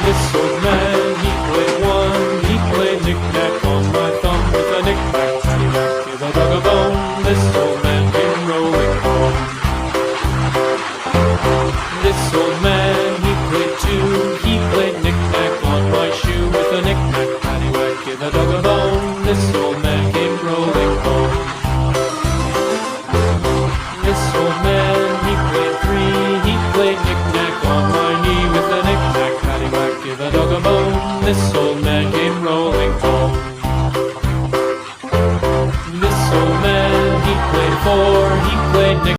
This old man, he played one. He played knick-knack on my thumb with a knick-knack, paddywhack, give a dog a bone. This old man came rolling home. This old man, he played two. He played knick-knack on my shoe with a knick-knack, paddywhack, give a dog a bone. This old man came rolling home. This old man, he played three. He played knick-knack on my knee with a knick-knack, paddywhack, give a dog a bone. This old man came rolling home. This old man, he played four.